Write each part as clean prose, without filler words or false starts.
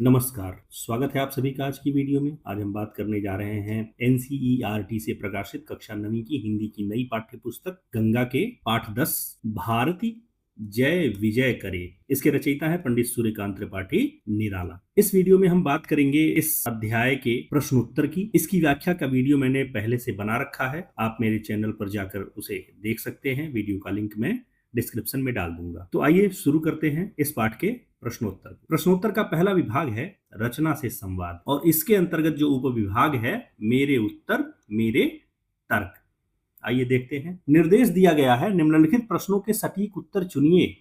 नमस्कार, स्वागत है आप सभी का आज की वीडियो में। आज हम बात करने जा रहे हैं एनसीईआरटी से प्रकाशित कक्षा 9वीं की हिंदी की नई पाठ्य पुस्तक गंगा के पाठ 10 भारती जय विजय करे। इसके रचयिता है पंडित सूर्यकांत त्रिपाठी निराला। इस वीडियो में हम बात करेंगे इस अध्याय के प्रश्नोत्तर की। इसकी व्याख्या का वीडियो मैंने पहले से बना रखा है, आप मेरे चैनल पर जाकर उसे देख सकते हैं। वीडियो का लिंक मैं डिस्क्रिप्शन में डाल दूंगा। तो आइए शुरू करते हैं इस पाठ के प्रश्नोत्तर का पहला विभाग है रचना से संवाद, और इसके अंतर्गत जो उपविभाग है मेरे उत्तर मेरे तर्क। आइए देखते हैं। निर्देश दिया गया है निम्नलिखित प्रश्नों के सटीक उत्तर चुनिए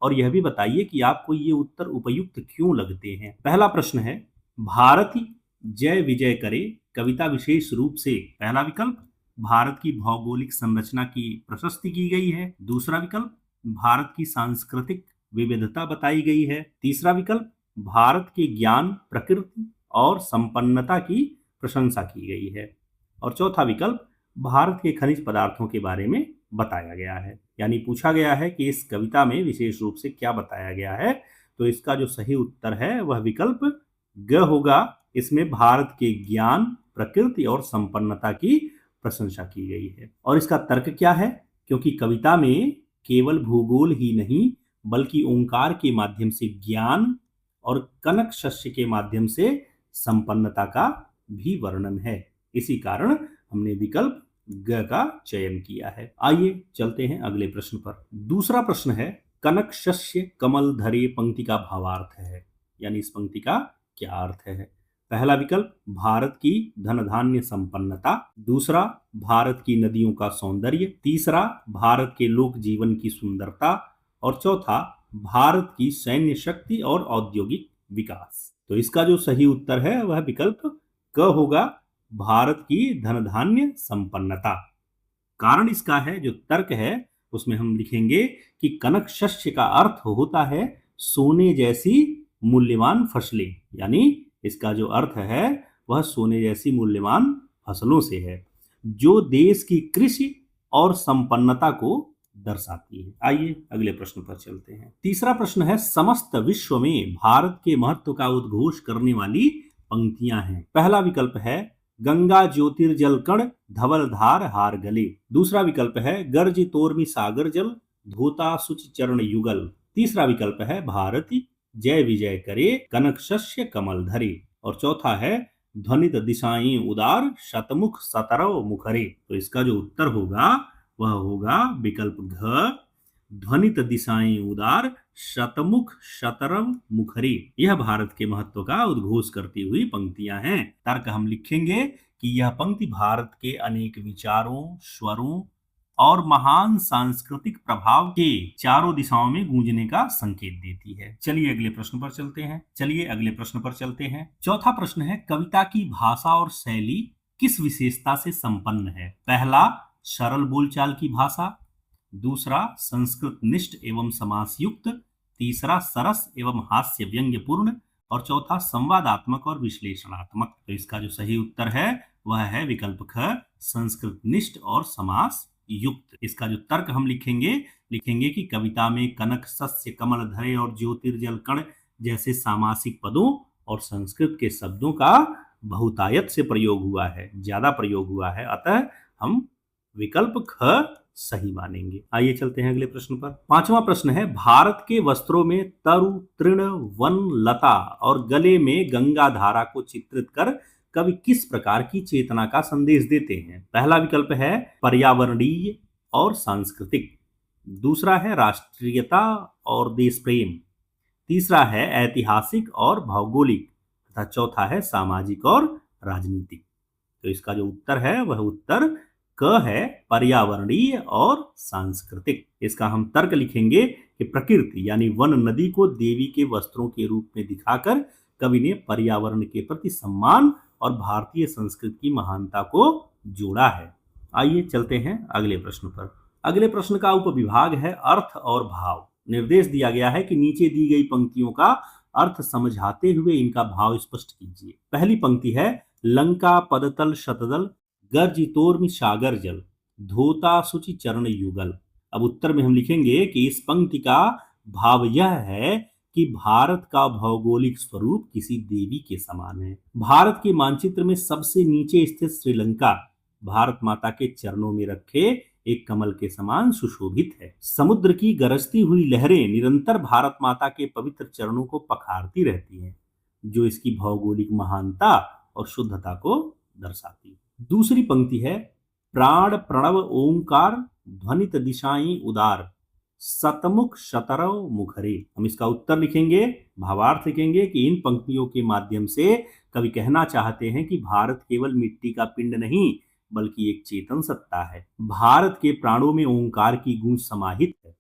और यह भी बताइए कि आपको ये उत्तर उपयुक्त क्यों लगते हैं। पहला प्रश्न है, भारती जय विजय करे कविता विशेष रूप से, पहला विकल्प, भारत की भौगोलिक संरचना की प्रशस्ति की गई है। दूसरा विकल्प, भारत की सांस्कृतिक विविधता बताई गई है। तीसरा विकल्प, भारत के ज्ञान, प्रकृति और संपन्नता की प्रशंसा की गई है। और चौथा विकल्प, भारत के खनिज पदार्थों के बारे में बताया गया है। यानी पूछा गया है कि इस कविता में विशेष रूप से क्या बताया गया है। तो इसका जो सही उत्तर है वह विकल्प ग होगा। इसमें भारत के ज्ञान, प्रकृति और संपन्नता की प्रशंसा की गई है। और इसका तर्क क्या है? क्योंकि कविता में केवल भूगोल ही नहीं बल्कि ओंकार के माध्यम से ज्ञान और कनक शस्य के माध्यम से संपन्नता का भी वर्णन है। इसी कारण हमने विकल्प ग का चयन किया है। आइए चलते हैं अगले प्रश्न पर। दूसरा प्रश्न है, कनक शस्य कमल धरे पंक्ति का भावार्थ है, यानी इस पंक्ति का क्या अर्थ है। पहला विकल्प, भारत की धन धान्य संपन्नता। दूसरा, भारत की नदियों का सौंदर्य। तीसरा, भारत के लोक जीवन की सुंदरता। और चौथा, भारत की सैन्य शक्ति और औद्योगिक विकास। तो इसका जो सही उत्तर है वह विकल्प क होगा, भारत की धन धान्य संपन्नता। कारण इसका है, जो तर्क है उसमें हम लिखेंगे कि कनक शस्य का अर्थ होता है सोने जैसी मूल्यवान फसलें, यानी इसका जो अर्थ है वह सोने जैसी मूल्यवान फसलों से है जो देश की कृषि और संपन्नता को दर्शाती है। आइए अगले प्रश्न पर चलते हैं। तीसरा प्रश्न है, समस्त विश्व में भारत के महत्व का उद्घोष करने वाली पंक्तियां हैं। पहला विकल्प है, गंगा ज्योतिर्जल कण धवल धार हार गले। दूसरा विकल्प है, गर्ज तोर्मी सागर जल धोता सुच चरण युगल। तीसरा विकल्प है, भारती जय विजय करे कनक शस्य कमल धरे। और चौथा है, ध्वनित दिशाएं उदार शतमुख सतरव मुखरे। तो इसका जो उत्तर होगा वह होगा विकल्प घ, ध्वनित दिशाएं उदार शतमुख शतरव मुखरे। यह भारत के महत्व का उद्घोष करती हुई पंक्तियां हैं। तर्क हम लिखेंगे कि यह पंक्ति भारत के अनेक विचारों, स्वरों और महान सांस्कृतिक प्रभाव के चारों दिशाओं में गूंजने का संकेत देती है। चलिए अगले प्रश्न पर चलते हैं। चौथा प्रश्न है, कविता की भाषा और शैली किस विशेषता से संपन्न है। पहला, सरल बोलचाल की भाषा। दूसरा, संस्कृत निष्ठ एवं समासयुक्त। तीसरा, सरस एवं हास्य व्यंग्यपूर्ण। और चौथा, संवादात्मक और विश्लेषणात्मक। तो इसका जो सही उत्तर है वह है विकल्प ख, संस्कृत निष्ठ और समास युक्त। इसका जो तर्क हम लिखेंगे कि कविता में कनक शस्य कमल धरे और ज्योतिर्जल कण जैसे सामासिक पदों और संस्कृत के शब्दों का बहुतायत से प्रयोग हुआ है, ज्यादा प्रयोग हुआ है, अतः हम विकल्प ख सही मानेंगे। आइए चलते हैं अगले प्रश्न पर। पांचवा प्रश्न है, भारत के वस्त्रों में तरु तृण वन लता और गले में गंगा धारा को चित्रित कर कवि किस प्रकार की चेतना का संदेश देते हैं। पहला विकल्प है, पर्यावरणीय और सांस्कृतिक। दूसरा है, राष्ट्रीयता और देश प्रेम। तीसरा है, ऐतिहासिक और भौगोलिक। तथा चौथा है, सामाजिक और राजनीतिक। तो इसका जो उत्तर है वह उत्तर क है, पर्यावरणीय और सांस्कृतिक। इसका हम तर्क लिखेंगे कि प्रकृति यानी वन नदी को देवी के वस्त्रों के रूप में दिखाकर कवि ने पर्यावरण के प्रति सम्मान और भारतीय संस्कृति की महानता को जोड़ा है। आइए चलते हैं अगले प्रश्न पर। अगले प्रश्न का उपविभाग है अर्थ और भाव। निर्देश दिया गया है कि नीचे दी गई पंक्तियों का अर्थ समझाते हुए इनका भाव स्पष्ट कीजिए। पहली पंक्ति है, लंका पदतल शतदल गर्जितोर्मि सागर जल धोता सुचि चरण युगल। अब उत्तर में हम लिखेंगे कि इस पंक्ति का भाव यह है कि भारत का भौगोलिक स्वरूप किसी देवी के समान है। भारत के मानचित्र में सबसे नीचे स्थित श्रीलंका भारत माता के चरणों में रखे एक कमल के समान सुशोभित है। समुद्र की गरजती हुई लहरें निरंतर भारत माता के पवित्र चरणों को पखारती रहती हैं, जो इसकी भौगोलिक महानता और शुद्धता को दर्शाती है। दूसरी पंक्ति है, प्राण प्रणव ओंकार ध्वनित दिशाई उदार सतमुख शतरव मुखरे। हम इसका उत्तर लिखेंगे, भावार्थ लिखेंगे कि इन पंक्तियों के माध्यम से कवि कहना चाहते हैं कि भारत केवल मिट्टी का पिंड नहीं बल्कि एक चेतन सत्ता है। भारत के प्राणों में ओंकार की गूंज समाहित है।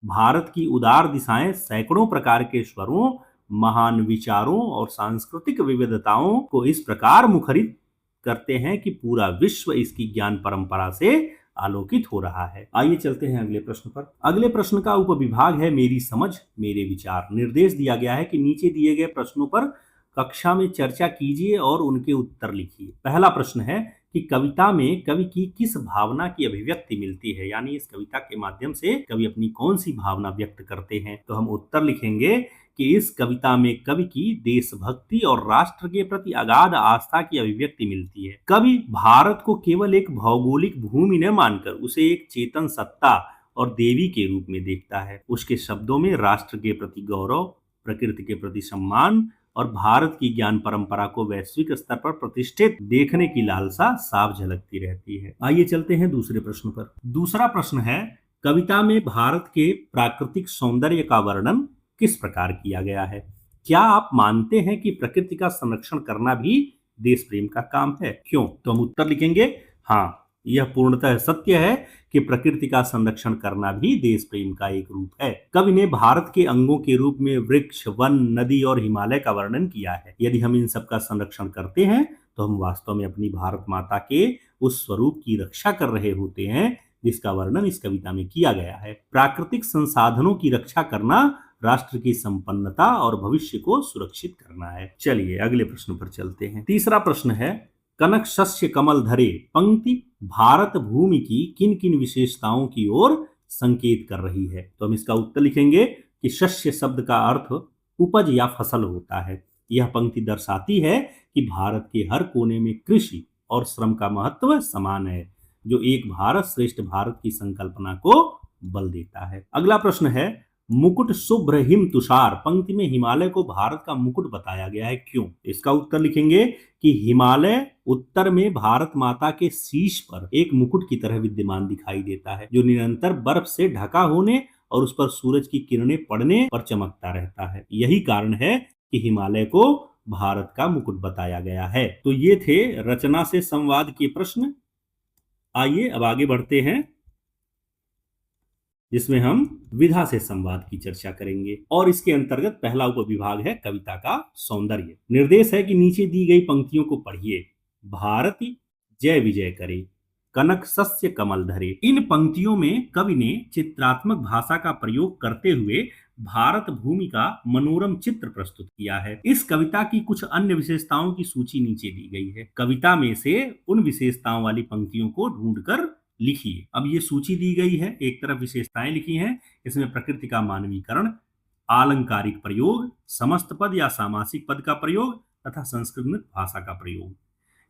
भारत की उदार दिशाएं सैकड़ों प्रकार के स्वरों, महान विचारों और सांस्कृतिक विविधताओं को इस प्रकार मुखरित करते हैं कि पूरा विश्व इसकी ज्ञान परंपरा से आलोकित हो रहा है। आइए चलते हैं अगले प्रश्न पर। अगले प्रश्न का उपविभाग है मेरी समझ मेरे विचार। निर्देश दिया गया है कि नीचे दिए गए प्रश्नों पर कक्षा में चर्चा कीजिए और उनके उत्तर लिखिए। पहला प्रश्न है कि कविता में कवि की किस भावना की अभिव्यक्ति मिलती है, यानी इस कविता के माध्यम से कवि अपनी कौन सी भावना व्यक्त करते हैं। तो हम उत्तर लिखेंगे कि इस कविता में कवि की देशभक्ति और राष्ट्र के प्रति अगाध आस्था की अभिव्यक्ति मिलती है। कवि भारत को केवल एक भौगोलिक भूमि न मानकर उसे एक चेतन सत्ता और देवी के रूप में देखता है। उसके शब्दों में राष्ट्र के प्रति गौरव, प्रकृति के प्रति सम्मान और भारत की ज्ञान परंपरा को वैश्विक स्तर पर प्रतिष्ठित देखने की लालसा साफ झलकती रहती है। आइए चलते हैं दूसरे प्रश्न पर। दूसरा प्रश्न है, कविता में भारत के प्राकृतिक सौंदर्य का वर्णन किस प्रकार किया गया है? क्या आप मानते हैं कि प्रकृति का संरक्षण करना भी देश प्रेम का काम है? क्यों? तो हम उत्तर लिखेंगे, हाँ, यह पूर्णतः सत्य है कि प्रकृति का संरक्षण करना भी देश प्रेम का एक रूप है। कवि ने भारत के अंगों के रूप में वृक्ष, वन, नदी और हिमालय का वर्णन किया है। यदि हम इन सब का संरक्षण करते हैं तो हम वास्तव में अपनी भारत माता के उस स्वरूप की रक्षा कर रहे होते हैं जिसका वर्णन इस कविता में किया गया है। प्राकृतिक संसाधनों की रक्षा करना राष्ट्र की संपन्नता और भविष्य को सुरक्षित करना है। चलिए अगले प्रश्न पर चलते हैं। तीसरा प्रश्न है, कनक शस्य कमल धरे पंक्ति भारत भूमि की किन किन विशेषताओं की ओर संकेत कर रही है? तो हम इसका उत्तर लिखेंगे कि शस्य शब्द का अर्थ उपज या फसल होता है। यह पंक्ति दर्शाती है कि भारत के हर कोने में कृषि और श्रम का महत्व समान है, जो एक भारत श्रेष्ठ भारत की संकल्पना को बल देता है। अगला प्रश्न है, मुकुट शुभ्र हिम तुषार पंक्ति में हिमालय को भारत का मुकुट बताया गया है, क्यों? इसका उत्तर लिखेंगे कि हिमालय उत्तर में भारत माता के शीश पर एक मुकुट की तरह विद्यमान दिखाई देता है, जो निरंतर बर्फ से ढका होने और उस पर सूरज की किरणें पड़ने पर चमकता रहता है। यही कारण है कि हिमालय को भारत का मुकुट बताया गया है। तो ये थे रचना से संवाद के प्रश्न। आइए अब आगे बढ़ते हैं, जिसमें हम विधा से संवाद की चर्चा करेंगे और इसके अंतर्गत पहला उपविभाग है कविता का सौंदर्य। निर्देश है कि नीचे दी गई पंक्तियों को पढ़िए। भारती जय विजय करे, कनक सस्य कमल धरे। इन पंक्तियों में कवि ने चित्रात्मक भाषा का प्रयोग करते हुए भारत भूमि का मनोरम चित्र प्रस्तुत किया है। इस कविता की कुछ अन्य विशेषताओं की सूची नीचे दी गई है। कविता में से उन विशेषताओं वाली पंक्तियों को ढूंढकर लिखिए। अब ये सूची दी गई है, एक तरफ विशेषताएं लिखी हैं, इसमें प्रकृति का मानवीकरण, आलंकारिक प्रयोग, समस्त पद या सामासिक पद का प्रयोग तथा संस्कृत भाषा का प्रयोग,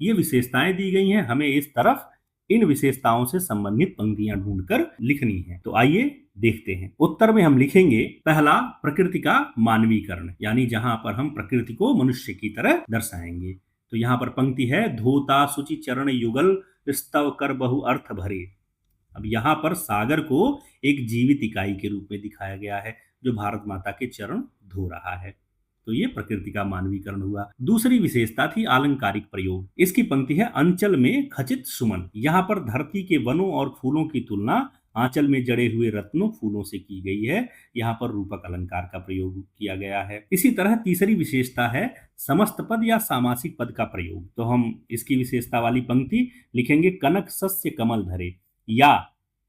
ये विशेषताएं दी गई हैं। हमें इस तरफ इन विशेषताओं से संबंधित पंक्तियां ढूंढकर लिखनी है। तो आइए देखते हैं। उत्तर में हम लिखेंगे, पहला, प्रकृति का मानवीकरण, यानी जहां पर हम प्रकृति को मनुष्य की तरह दर्शाएंगे। तो यहाँ पर पंक्ति है, धोता सुचि चरण युगल स्तव कर बहु अर्थ भरे। अब यहाँ पर सागर को एक जीवित इकाई के रूप में दिखाया गया है, जो भारत माता के चरण धो रहा है। तो ये प्रकृति का मानवीकरण हुआ। दूसरी विशेषता थी आलंकारिक प्रयोग। इसकी पंक्ति है, अंचल में खचित सुमन। यहाँ पर धरती के वनों और फूलों की तुलना आंचल में जड़े हुए रत्नों फूलों से की गई है। यहाँ पर रूपक अलंकार का प्रयोग किया गया है। इसी तरह तीसरी विशेषता है समस्त पद या सामासिक पद का प्रयोग। तो हम इसकी विशेषता वाली पंक्ति लिखेंगे, कनक सस्य कमल धरे या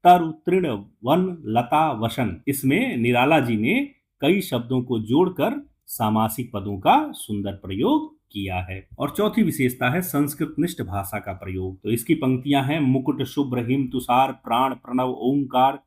तरु तृण वन लता वसन। इसमें निराला जी ने कई शब्दों को जोड़कर सामासिक पदों का सुंदर प्रयोग किया है। और चौथी विशेषता है संस्कृत निष्ठ भाषा का प्रयोग। तो इसकी पंक्तियां हैं, मुकुट शुभ्र हिम तुषार प्राण प्रणव ओंकार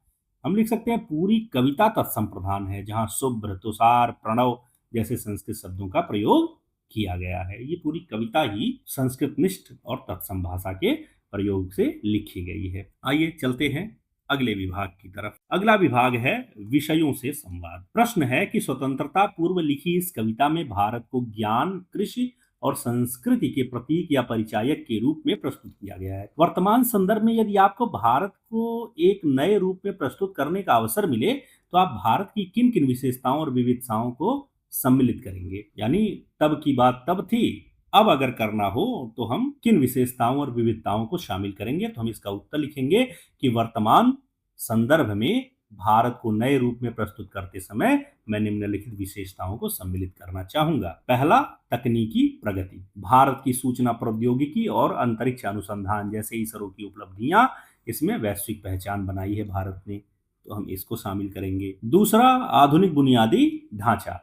हम लिख सकते हैं पूरी कविता तत्सम प्रधान है, जहां शुभ्र, तुषार, प्रणव जैसे संस्कृत शब्दों का प्रयोग किया गया है। ये पूरी कविता ही संस्कृत निष्ठ और तत्सम भाषा के प्रयोग से लिखी गई है। आइए चलते हैं अगले विभाग की तरफ। अगला विभाग है विषयों से संवाद। प्रश्न है कि स्वतंत्रता पूर्व लिखी इस कविता में भारत को ज्ञान, कृषि और संस्कृति के प्रतीक या परिचायक के रूप में प्रस्तुत किया गया है। वर्तमान संदर्भ में यदि आपको भारत को एक नए रूप में प्रस्तुत करने का अवसर मिले तो आप भारत की किन किन विशेषताओं और विविधताओं को सम्मिलित करेंगे? यानी तब की बात तब थी, अब अगर करना हो तो हम किन विशेषताओं और विविधताओं को शामिल करेंगे? तो हम इसका उत्तर लिखेंगे कि वर्तमान संदर्भ में भारत को नए रूप में प्रस्तुत करते समय मैं निम्नलिखित विशेषताओं को सम्मिलित करना चाहूंगा। पहला, तकनीकी प्रगति। भारत की सूचना प्रौद्योगिकी और अंतरिक्ष अनुसंधान जैसे इसरो की उपलब्धियां इसमें वैश्विक पहचान बनाई है भारत ने, तो हम इसको शामिल करेंगे। दूसरा, आधुनिक बुनियादी ढांचा।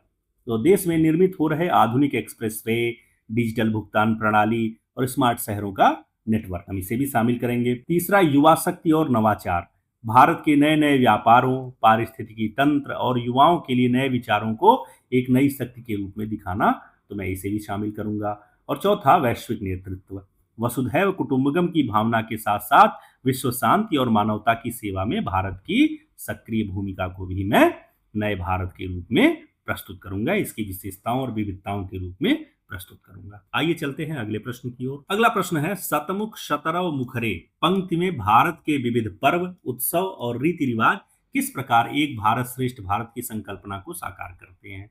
तो देश में निर्मित हो रहे आधुनिक एक्सप्रेस वे, डिजिटल भुगतान प्रणाली और स्मार्ट शहरों का नेटवर्क, हम इसे भी शामिल करेंगे। तीसरा, युवा शक्ति और नवाचार। भारत के नए नए व्यापारों, पारिस्थितिकी तंत्र और युवाओं के लिए नए विचारों को एक नई शक्ति के रूप में दिखाना, तो मैं इसे भी शामिल करूंगा। और चौथा, वैश्विक नेतृत्व। वसुधैव कुटुंबकम की भावना के साथ साथ विश्व शांति और मानवता की सेवा में भारत की सक्रिय भूमिका को भी मैं नए भारत के रूप में प्रस्तुत करूंगा, इसकी विशेषताओं और विविधताओं के रूप में प्रस्तुत करूंगा। आइए चलते हैं अगले प्रश्न की ओर। अगला प्रश्न है, शतमुख शतरव मुखरे पंक्ति में भारत के विविध पर्व, उत्सव और रीति रिवाज किस प्रकार एक भारत श्रेष्ठ भारत की संकल्पना को साकार करते हैं?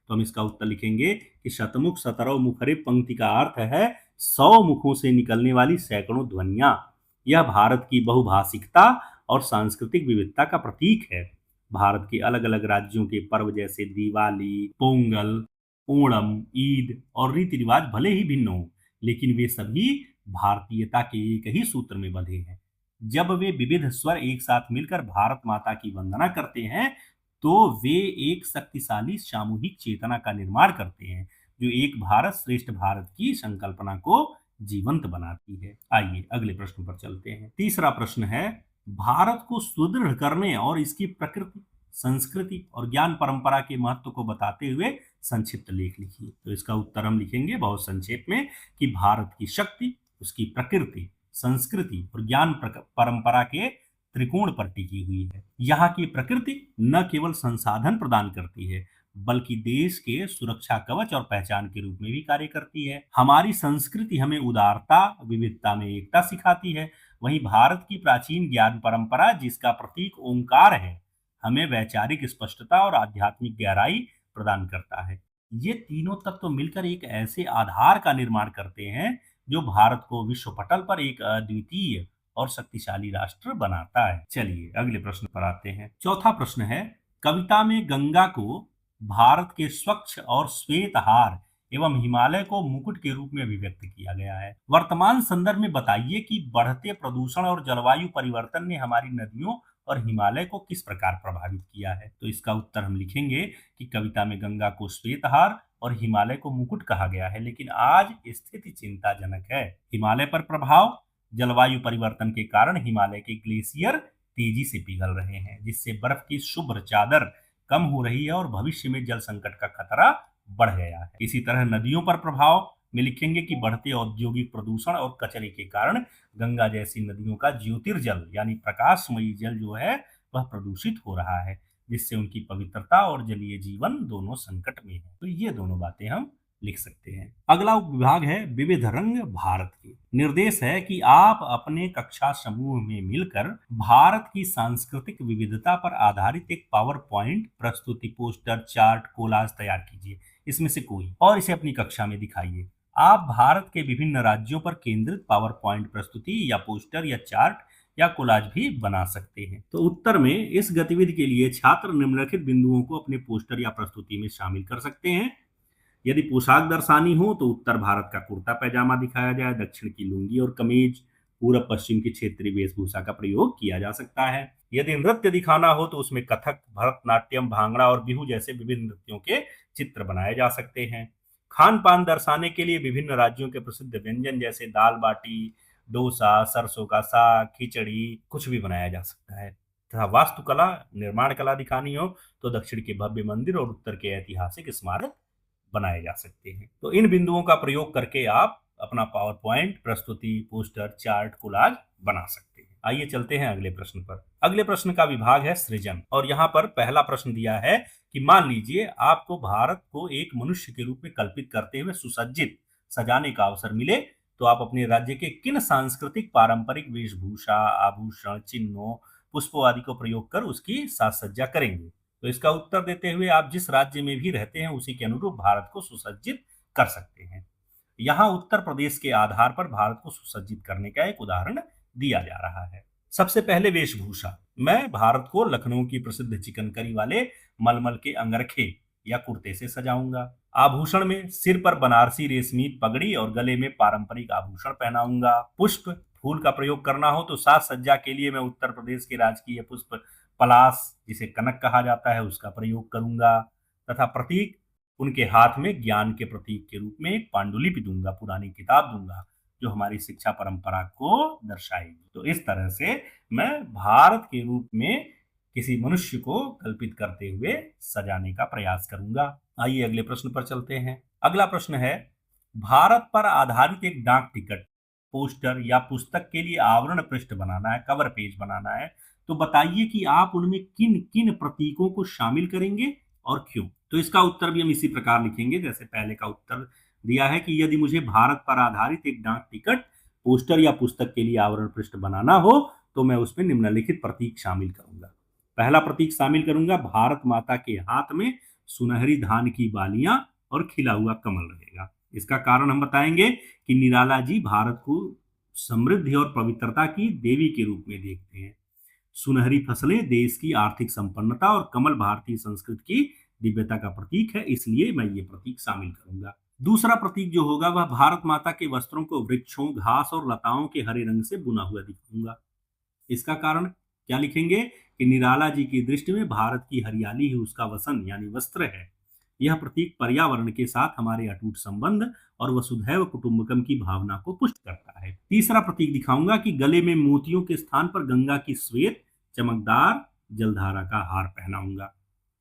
तो हम इसका उत्तर लिखेंगे कि शतमुख शतरव मुखरे पंक्ति का अर्थ है 100 मुखों से निकलने वाली सैकड़ों ध्वनियां। यह भारत की बहुभाषिकता और सांस्कृतिक विविधता का प्रतीक है। भारत के अलग अलग राज्यों के पर्व जैसे दिवाली, पोंगल, ओणम, ईद और रीति रिवाज भले ही भिन्न हों, लेकिन वे सभी भारतीयता के एक ही सूत्र में बंधे हैं। जब वे विविध स्वर एक साथ मिलकर भारत माता की वंदना करते हैं तो वे एक शक्तिशाली सामूहिक चेतना का निर्माण करते हैं, जो एक भारत श्रेष्ठ भारत की संकल्पना को जीवंत बनाती है। आइए अगले प्रश्न पर चलते हैं। तीसरा प्रश्न है, भारत को सुदृढ़ करने और इसकी प्रकृति, संस्कृति और ज्ञान परंपरा के महत्व को बताते हुए संक्षिप्त लेख लिखिए। तो इसका उत्तर हम लिखेंगे बहुत संक्षेप में कि भारत की शक्ति, उसकी प्रकृति, संस्कृति और ज्ञान परंपरा के त्रिकोण पर टिकी हुई है। यहाँ की प्रकृति न केवल संसाधन प्रदान करती है बल्कि देश के सुरक्षा कवच और पहचान के रूप में भी कार्य करती है। हमारी संस्कृति हमें उदारता, विविधता में एकता सिखाती है। वहीं भारत की प्राचीन ज्ञान परंपरा, जिसका प्रतीक ओंकार है, हमें वैचारिक स्पष्टता और आध्यात्मिक गहराई प्रदान करता है। ये तीनों तत्व मिलकर एक ऐसे आधार का निर्माण करते हैं जो भारत को विश्व पटल पर एक अद्वितीय और शक्तिशाली राष्ट्र बनाता है। चलिए अगले प्रश्न पर आते हैं। चौथा प्रश्न है, कविता में गंगा को भारत के स्वच्छ और श्वेत हार एवं हिमालय को मुकुट के रूप में अभिव्यक्त किया गया है। वर्तमान संदर्भ में बताइए कि बढ़ते प्रदूषण और जलवायु परिवर्तन ने हमारी नदियों और हिमालय को किस प्रकार प्रभावित किया है? तो इसका उत्तर हम लिखेंगे कि कविता में गंगा को श्वेतहार और हिमालय को मुकुट कहा गया है, लेकिन आज स्थिति चिंताजनक है। हिमालय पर प्रभाव, जलवायु परिवर्तन के कारण हिमालय के ग्लेशियर तेजी से पिघल रहे हैं, जिससे बर्फ की शुभ्र चादर कम हो रही है और भविष्य में जल संकट का खतरा बढ़ गया है। इसी तरह नदियों पर प्रभाव में लिखेंगे कि बढ़ते औद्योगिक प्रदूषण और कचरे के कारण गंगा जैसी नदियों का ज्योतिर्जल यानी प्रकाशमयी जल जो है वह प्रदूषित हो रहा है, जिससे उनकी पवित्रता और जलीय जीवन दोनों संकट में है। तो ये दोनों बातें हम लिख सकते हैं। अगला विभाग है विविध रंग भारत के। निर्देश है कि आप अपने कक्षा समूह में मिलकर भारत की सांस्कृतिक विविधता पर आधारित एक पावर पॉइंट प्रस्तुति, पोस्टर, चार्ट, कोलाज तैयार कीजिए, इसमें से कोई, और इसे अपनी कक्षा में दिखाइए। आप भारत के विभिन्न राज्यों पर केंद्रित पावर पॉइंट प्रस्तुति या पोस्टर या चार्ट या कोलाज भी बना सकते हैं। तो उत्तर में इस गतिविधि के लिए छात्र निम्नलिखित बिंदुओं को अपने पोस्टर या प्रस्तुति में शामिल कर सकते हैं। यदि पोशाक दर्शानी हो तो उत्तर भारत का कुर्ता पैजामा दिखाया जाए, दक्षिण की लुंगी और कमीज, पूरब पश्चिम की क्षेत्रीय वेशभूषा का प्रयोग किया जा सकता है। यदि नृत्य दिखाना हो तो उसमें कथक, भरतनाट्यम, भांगड़ा और बिहू जैसे विभिन्न नृत्यों के चित्र बनाए जा सकते हैं। खान पान दर्शाने के लिए विभिन्न राज्यों के प्रसिद्ध व्यंजन जैसे दाल बाटी, डोसा, सरसों का साग, खिचड़ी कुछ भी बनाया जा सकता है। तथा वास्तुकला, निर्माण कला दिखानी हो तो दक्षिण के भव्य मंदिर और उत्तर के ऐतिहासिक स्मारक बनाए जा सकते हैं। तो इन बिंदुओं का प्रयोग करके आप अपना पावर पॉइंट, प्रस्तुति, पोस्टर, चार्ट, कोलाज बना सकते हैं। आइए चलते हैं अगले प्रश्न पर। अगले प्रश्न का विभाग है सृजन, और यहाँ पर पहला प्रश्न दिया है कि मान लीजिए आपको भारत को एक मनुष्य के रूप में कल्पित करते हुए सुसज्जित सजाने का अवसर मिले, तो आप अपने राज्य के किन सांस्कृतिक पारंपरिक वेशभूषा, आभूषण, चिन्हों, पुष्पों आदि को प्रयोग कर उसकी साज सज्जा करेंगे। तो इसका उत्तर देते हुए आप जिस राज्य में भी रहते हैं उसी के अनुरूप भारत को सुसज्जित कर सकते हैं। यहाँ उत्तर प्रदेश के आधार पर भारत को सुसज्जित करने का एक उदाहरण दिया जा रहा है। सबसे पहले वेशभूषा, मैं भारत को लखनऊ की प्रसिद्ध चिकनकरी वाले मलमल के अंगरखे या कुर्ते से सजाऊंगा। आभूषण में सिर पर बनारसी रेशमी पगड़ी और गले में पारंपरिक आभूषण पहनाऊंगा। पुष्प, फूल का प्रयोग करना हो तो साज सज्जा के लिए मैं उत्तर प्रदेश के राजकीय पुष्प पलाश, जिसे कनक कहा जाता है, उसका प्रयोग करूंगा। तथा प्रतीक, उनके हाथ में ज्ञान के प्रतीक के रूप में एक पांडुलिपि दूंगा, पुरानी किताब दूंगा जो हमारी शिक्षा परंपरा को दर्शाएगी। तो इस तरह से मैं भारत के रूप में किसी मनुष्य को कल्पित करते हुए सजाने का प्रयास करूंगा। आइए अगले प्रश्न पर चलते हैं। अगला प्रश्न है, भारत पर आधारित एक डाक टिकट, पोस्टर या पुस्तक के लिए आवरण पृष्ठ बनाना है, कवर पेज बनाना है, तो बताइए कि आप उनमें किन किन प्रतीकों को शामिल करेंगे और क्यों। तो इसका उत्तर भी हम इसी प्रकार लिखेंगे जैसे पहले का उत्तर दिया है कि यदि मुझे भारत पर आधारित एक डाक टिकट, पोस्टर या पुस्तक के लिए आवरण पृष्ठ बनाना हो तो मैं उसमें निम्नलिखित प्रतीक शामिल करूंगा। पहला प्रतीक शामिल करूंगा, भारत माता के हाथ में सुनहरी धान की बालियां और खिला हुआ कमल रहेगा। इसका कारण हम बताएंगे कि निराला जी भारत को समृद्धि और पवित्रता की देवी के रूप में देखते हैं। सुनहरी फसलें देश की आर्थिक संपन्नता और कमल भारतीय संस्कृति की दिव्यता का प्रतीक है, इसलिए मैं ये प्रतीक शामिल करूंगा। दूसरा प्रतीक जो होगा वह भारत माता के वस्त्रों को वृक्षों, घास और लताओं के हरे रंग से बुना हुआ दिखाऊंगा। इसका कारण क्या लिखेंगे कि निराला जी की दृष्टि में भारत की हरियाली ही उसका वसन यानी वस्त्र है। यह प्रतीक पर्यावरण के साथ हमारे अटूट संबंध और वसुधैव कुटुंबकम की भावना को पुष्ट करता है। तीसरा प्रतीक दिखाऊंगा कि गले में मोतियों के स्थान पर गंगा की श्वेत चमकदार जलधारा का हार पहनाऊंगा,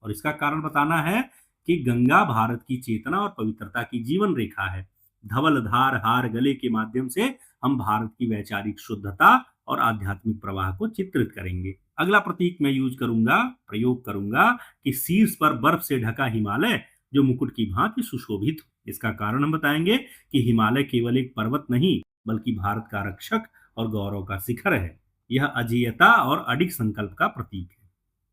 और इसका कारण बताना है कि गंगा भारत की चेतना और पवित्रता की जीवन रेखा है। धवलधार हार गले के माध्यम से हम भारत की वैचारिक शुद्धता और आध्यात्मिक प्रवाह को चित्रित करेंगे। अगला प्रतीक मैं प्रयोग करूंगा कि शीर्ष पर बर्फ से ढका हिमालय जो मुकुट की भांति सुशोभित हो। इसका कारण हम बताएंगे कि हिमालय केवल एक पर्वत नहीं बल्कि भारत का रक्षक और गौरव का शिखर है। यह अजेयता और अडिग संकल्प का प्रतीक है।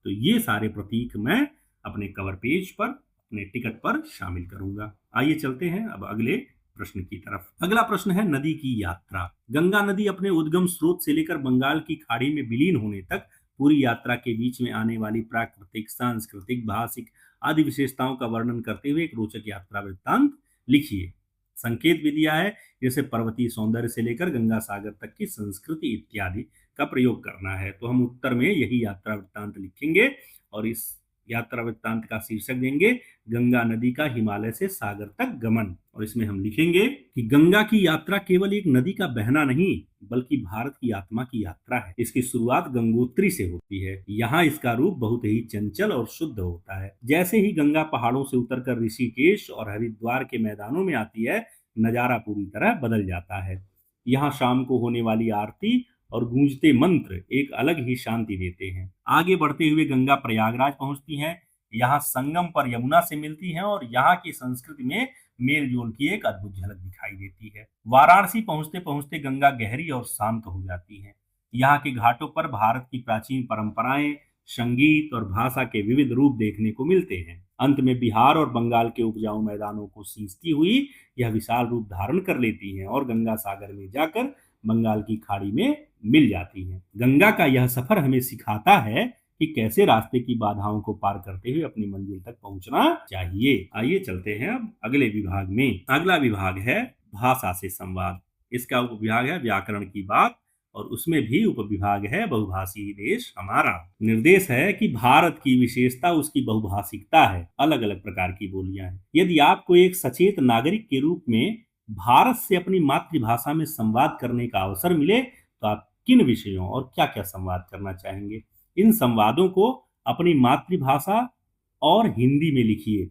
तो ये सारे प्रतीक मैं अपने कवर पेज पर, अपने टिकट पर शामिल करूंगा। आइए चलते हैं अब अगले प्रश्न की तरफ। अगला प्रश्न है नदी की यात्रा। गंगा नदी अपने उद्गम स्रोत से लेकर बंगाल की खाड़ी में विलीन होने तक पूरी यात्रा के बीच में आने वाली प्राकृतिक, सांस्कृतिक, भाषिक आदि विशेषताओं का वर्णन करते हुए एक रोचक यात्रा वृत्तांत लिखिए। संकेत भी दिया है जैसे पर्वतीय सौंदर्य से लेकर गंगा सागर तक की संस्कृति इत्यादि का प्रयोग करना है। तो हम उत्तर में यही यात्रा वृत्तांत लिखेंगे और इस यात्रा वृत्तांत का शीर्षक देंगे गंगा नदी का हिमालय से सागर तक गमन। और इसमें हम लिखेंगे कि गंगा की यात्रा केवल एक नदी का बहना नहीं बल्कि भारत की आत्मा की यात्रा है। इसकी शुरुआत गंगोत्री से होती है। यहाँ इसका रूप बहुत ही चंचल और शुद्ध होता है। जैसे ही गंगा पहाड़ों से उतरकर ऋषिकेश और हरिद्वार के मैदानों में आती है, नजारा पूरी तरह बदल जाता है। यहाँ शाम को होने वाली आरती और गूंजते मंत्र एक अलग ही शांति देते हैं। आगे बढ़ते हुए गंगा प्रयागराज पहुंचती हैं। यहाँ संगम पर यमुना से मिलती हैं और यहाँ की संस्कृति में मेल जोल की एक अद्भुत झलक दिखाई देती है। वाराणसी पहुंचते पहुंचते गंगा गहरी और शांत हो जाती है। यहाँ के घाटों पर भारत की प्राचीन परंपराएं, संगीत और भाषा के विविध रूप देखने को मिलते हैं। अंत में बिहार और बंगाल के उपजाऊ मैदानों को सींचती हुई यह विशाल रूप धारण कर लेती हैं और गंगा सागर में जाकर बंगाल की खाड़ी में मिल जाती हैं। गंगा का यह सफर हमें सिखाता है कि कैसे रास्ते की बाधाओं को पार करते हुए अपनी मंजिल तक पहुंचना चाहिए। आइए चलते हैं अब अगले विभाग में। अगला विभाग है भाषा से संवाद। इसका उपविभाग है व्याकरण की बात और उसमें भी उपविभाग है बहुभाषी देश हमारा। निर्देश है कि भारत की विशेषता उसकी बहुभाषिकता है, अलग अलग प्रकार की बोलियां हैं। यदि आपको एक सचेत नागरिक के रूप में भारत से अपनी मातृभाषा में संवाद करने का अवसर मिले तो आप किन विषयों और क्या क्या संवाद करना चाहेंगे? इन संवादों को अपनी मातृभाषा और हिंदी में लिखिए।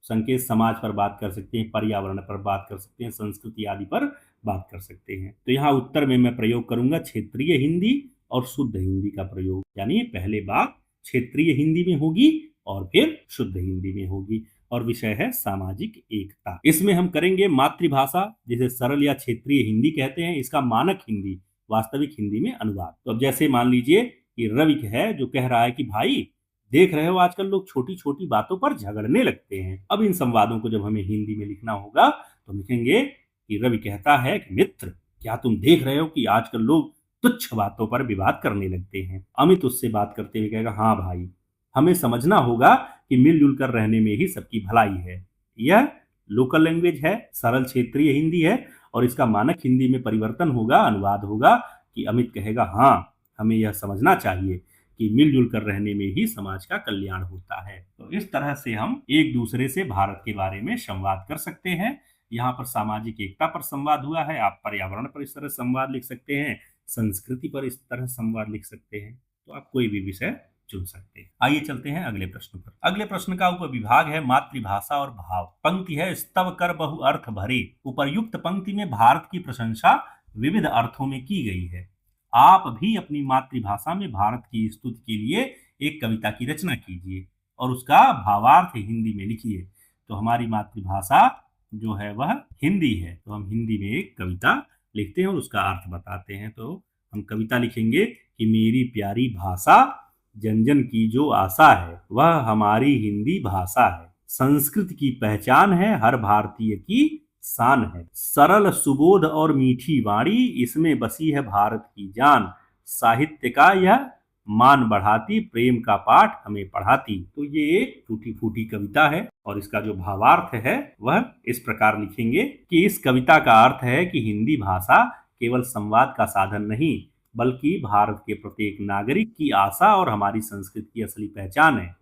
संकेत समाज पर बात कर सकते हैं, पर्यावरण पर बात कर सकते हैं, संस्कृति आदि पर बात कर सकते हैं। तो यहाँ उत्तर में मैं प्रयोग करूंगा क्षेत्रीय हिंदी और शुद्ध हिंदी का प्रयोग, यानी पहले बात क्षेत्रीय हिंदी में होगी और फिर शुद्ध हिंदी में होगी, और विषय है सामाजिक एकता। इसमें हम करेंगे मातृभाषा, जिसे सरल या क्षेत्रीय हिंदी कहते हैं, इसका मानक हिंदी वास्तविक हिंदी में अनुवाद। तो अब जैसे मान लीजिए कि रवि है जो कह रहा है कि भाई देख रहे हो आजकल लोग छोटी छोटी बातों पर झगड़ने लगते हैं। अब इन संवादों को जब हमें हिंदी में लिखना होगा तो लिखेंगे कि रवि कहता है कि मित्र, क्या तुम देख रहे हो कि आजकल लोग तुच्छ बातों पर विवाद करने लगते हैं। अमित उससे बात करते हुए कहेगा, हाँ भाई, हमें समझना होगा कि मिलजुल कर रहने में ही सबकी भलाई है। यह लोकल लैंग्वेज है, सरल क्षेत्रीय हिंदी है, और इसका मानक हिंदी में परिवर्तन होगा, अनुवाद होगा कि अमित कहेगा, हाँ, हमें यह समझना चाहिए कि मिलजुल कर रहने में ही समाज का कल्याण होता है। तो इस तरह से हम एक दूसरे से भारत के बारे में संवाद कर सकते हैं। यहाँ पर सामाजिक एकता पर संवाद हुआ है, आप पर्यावरण पर इस तरह संवाद लिख सकते हैं, संस्कृति पर इस तरह संवाद लिख सकते हैं। तो आप कोई भी विषय चुन सकते हैं। आइए चलते हैं अगले प्रश्न पर। अगले प्रश्न का उपविभाग है मातृभाषा और भाव। पंक्ति है, स्तव कर बहु अर्थ भरे। उपर्युक्त पंक्ति में भारत की प्रशंसा विविध अर्थों में की गई है। आप भी अपनी मातृभाषा में भारत की स्तुति के लिए एक कविता की रचना कीजिए और उसका भावार्थ हिंदी में लिखिए। तो हमारी मातृभाषा जो है वह हिंदी है, तो हम हिंदी में एक कविता लिखते हैं और उसका अर्थ बताते हैं। तो हम कविता लिखेंगे कि मेरी प्यारी भाषा, जन जन की जो आशा है, वह हमारी हिंदी भाषा है। संस्कृत की पहचान है, हर भारतीय की शान है। सरल सुबोध और मीठी वाणी, इसमें बसी है भारत की जान। साहित्य का यह मान बढ़ाती, प्रेम का पाठ हमें पढ़ाती। तो ये एक टूटी फूटी कविता है और इसका जो भावार्थ है वह इस प्रकार लिखेंगे कि इस कविता का अर्थ है कि हिंदी भाषा केवल संवाद का साधन नहीं, बल्कि भारत के प्रत्येक नागरिक की आशा और हमारी संस्कृति की असली पहचान है।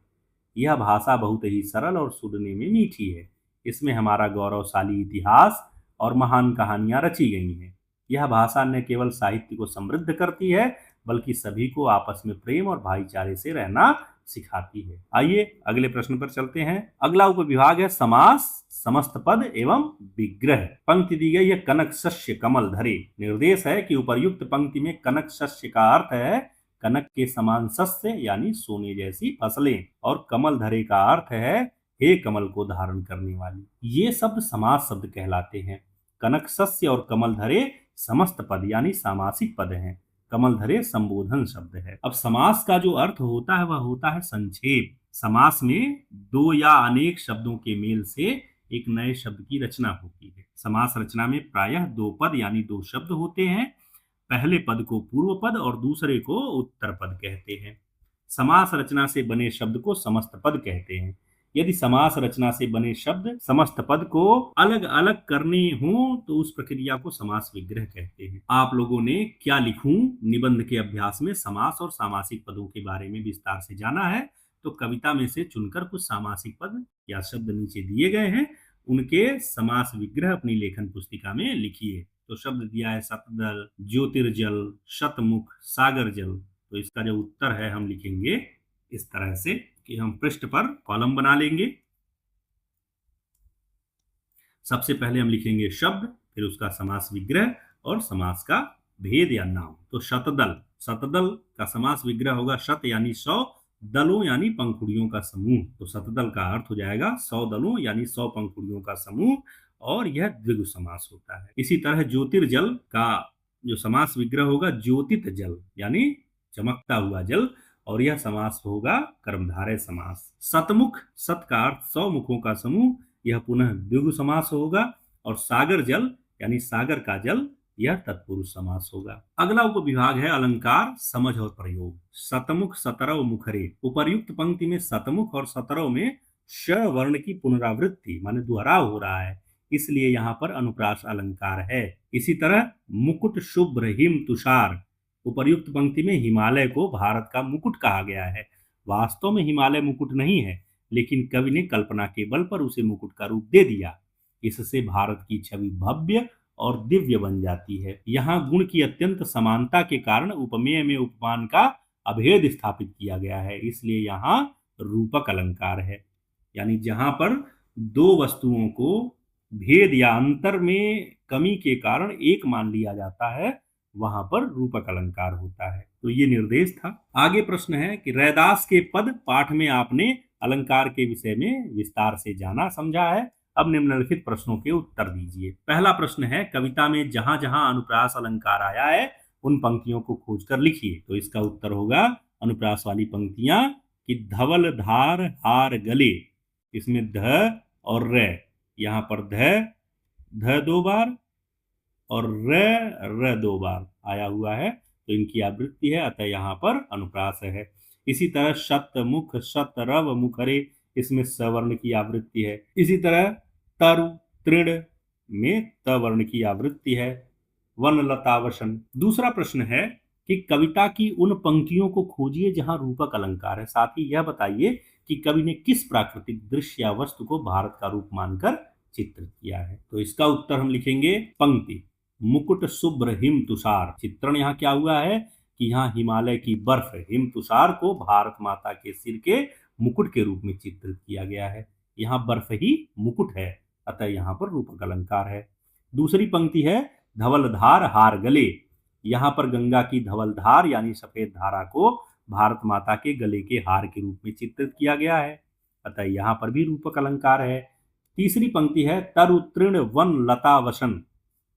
यह भाषा बहुत ही सरल और सुनने में मीठी है। इसमें हमारा गौरवशाली इतिहास और महान कहानियां रची गई हैं। यह भाषा न केवल साहित्य को समृद्ध करती है, बल्कि सभी को आपस में प्रेम और भाईचारे से रहना सिखाती है। आइए अगले प्रश्न पर चलते हैं। अगला उपविभाग है समास, समस्त पद एवं विग्रह। पंक्ति दी गई है, कनक शस्य कमल धरे। निर्देश है कि उपर्युक्त पंक्ति में कनक शस्य का अर्थ है कनक के समान शस्य यानी सोने जैसी फसलें, और कमल धरे का अर्थ है हे कमल को धारण करने वाली। ये शब्द समास शब्द कहलाते हैं। कनक शस्य और कमल धरे समस्त पद यानी सामासिक पद हैं। कमल धरे संबोधन शब्द है। अब समास का जो अर्थ होता है वह होता है संक्षेप। समास में दो या अनेक शब्दों के मेल से एक नए शब्द की रचना होती है। समास रचना में प्रायः दो पद यानी दो शब्द होते हैं। पहले पद को पूर्व पद और दूसरे को उत्तर पद कहते हैं। समास रचना से बने शब्द को समस्त पद कहते हैं। यदि समास रचना से बने शब्द समस्त पद को अलग अलग करने हों तो उस प्रक्रिया को समास विग्रह कहते हैं। आप लोगों ने क्या लिखूं निबंध के अभ्यास में समास और सामासिक पदों के बारे में विस्तार से जाना है, तो कविता में से चुनकर कुछ सामासिक पद या शब्द नीचे दिए गए हैं, उनके समास विग्रह अपनी लेखन पुस्तिका में लिखिए। तो शब्द दिया है सतदल, ज्योतिर्जल, शतमुख, सागर जल। तो इसका जो उत्तर है हम लिखेंगे इस तरह से कि हम पृष्ठ पर कॉलम बना लेंगे। सबसे पहले हम लिखेंगे शब्द, फिर उसका समास विग्रह और समास का भेद या नाम। तो शतदल, शतदल का समास विग्रह होगा शत यानी 100, दलों यानी पंखुड़ियों का समूह। तो शतदल का अर्थ हो जाएगा 100 दलों यानी 100 पंखुड़ियों का समूह, और यह द्विगु समास होता है। इसी तरह ज्योतिर्जल का जो समास विग्रह होगा ज्योतित जल यानी चमकता हुआ जल, और यह समास होगा कर्मधारय समास। शतमुख, सत का अर्थ 100 मुखों का समूह, यह पुनः द्विगु समास होगा। और सागर जल यानी सागर का जल, यह तत्पुरुष समास होगा। अगला उपविभाग है अलंकार, समझ और प्रयोग। शतमुख सतरव मुखरे। उपर्युक्त पंक्ति में शतमुख और सतरव में श वर्ण की पुनरावृत्ति माने दोहराव हो रहा है, इसलिए यहाँ पर अनुप्रास अलंकार है। इसी तरह मुकुट, शुभ्र, हिम, तुषार। उपर्युक्त पंक्ति में हिमालय को भारत का मुकुट कहा गया है। वास्तव में हिमालय मुकुट नहीं है, लेकिन कवि ने कल्पना के बल पर उसे मुकुट का रूप दे दिया। इससे भारत की छवि भव्य और दिव्य बन जाती है। यहाँ गुण की अत्यंत समानता के कारण उपमेय में उपमान का अभेद स्थापित किया गया है, इसलिए यहाँ रूपक अलंकार है। यानी जहां पर दो वस्तुओं को भेद या अंतर में कमी के कारण एक मान लिया जाता है, वहां पर रूपक अलंकार होता है। तो ये निर्देश था। आगे प्रश्न है कि रैदास के पद पाठ में आपने अलंकार के विषय में विस्तार से जाना समझा है। अब निम्नलिखित प्रश्नों के उत्तर दीजिए। पहला प्रश्न है, कविता में जहां जहां अनुप्रास अलंकार आया है उन पंक्तियों को खोजकर लिखिए। तो इसका उत्तर होगा अनुप्रास वाली पंक्तियां कि धवल धार हार गले, इसमें ध और र, यहाँ पर ध दो बार और र दो बार आया हुआ है, तो इनकी आवृत्ति है, अतः यहाँ पर अनुप्रास है। इसी तरह शत मुख शत रव मुखरे, इसमें सवर्ण की आवृत्ति है। इसी तरह तरु तृण में त वर्ण की आवृत्ति है। वन लतावसन। दूसरा प्रश्न है कि कविता की उन पंक्तियों को खोजिए जहां रूपक अलंकार है, साथ ही यह बताइए कि कवि ने किस प्राकृतिक दृश्य या वस्तु को भारत का रूप मानकर चित्रित किया है। तो इसका उत्तर हम लिखेंगे पंक्ति, मुकुट शुभ्र हिम तुषार। चित्रण यहाँ क्या हुआ है कि यहाँ हिमालय की बर्फ हिम तुषार को भारत माता के सिर के मुकुट के रूप में चित्रित किया गया है। यहाँ बर्फ ही मुकुट है, अतः यहाँ पर रूपक अलंकार है। दूसरी पंक्ति है, धवल धार हार गले। यहाँ पर गंगा की धवल धार यानी सफेद धारा को भारत माता के गले के हार के रूप में चित्रित किया गया है, अतः यहाँ पर भी रूपक अलंकार है। तीसरी पंक्ति है, तरु तृण वन लता वसन।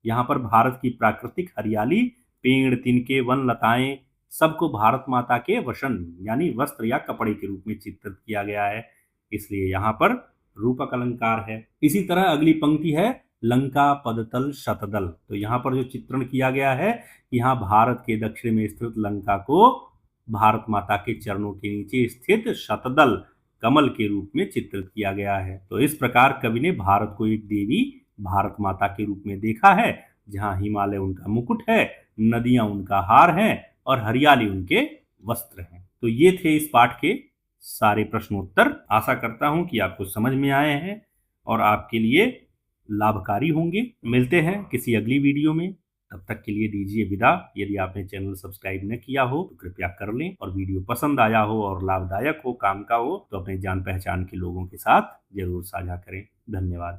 यहाँ पर भारत की प्राकृतिक हरियाली, पेड़ तिनके वन लताएं सबको भारत माता के वसन यानी वस्त्र या कपड़े के रूप में चित्रित किया गया है, इसलिए यहाँ पर रूपक अलंकार है। इसी तरह अगली पंक्ति है, लंका पदतल शतदल। तो यहाँ पर जो चित्रण किया गया है, यहाँ भारत के दक्षिण में स्थित लंका को भारत माता के चरणों के नीचे स्थित शतदल कमल के रूप में चित्रित किया गया है। तो इस प्रकार कवि ने भारत को एक देवी भारत माता के रूप में देखा है, जहाँ हिमालय उनका मुकुट है, नदियां उनका हार हैं और हरियाली उनके वस्त्र हैं। तो ये थे इस पाठ के सारे प्रश्नोत्तर। आशा करता हूं कि आपको समझ में आए हैं और आपके लिए लाभकारी होंगे। मिलते हैं किसी अगली वीडियो में, तब तक के लिए दीजिए विदा। यदि आपने चैनल सब्सक्राइब न किया हो तो कृपया कर लें, और वीडियो पसंद आया हो और लाभदायक हो, काम का हो, तो अपने जान पहचान के लोगों के साथ जरूर साझा करें। धन्यवाद।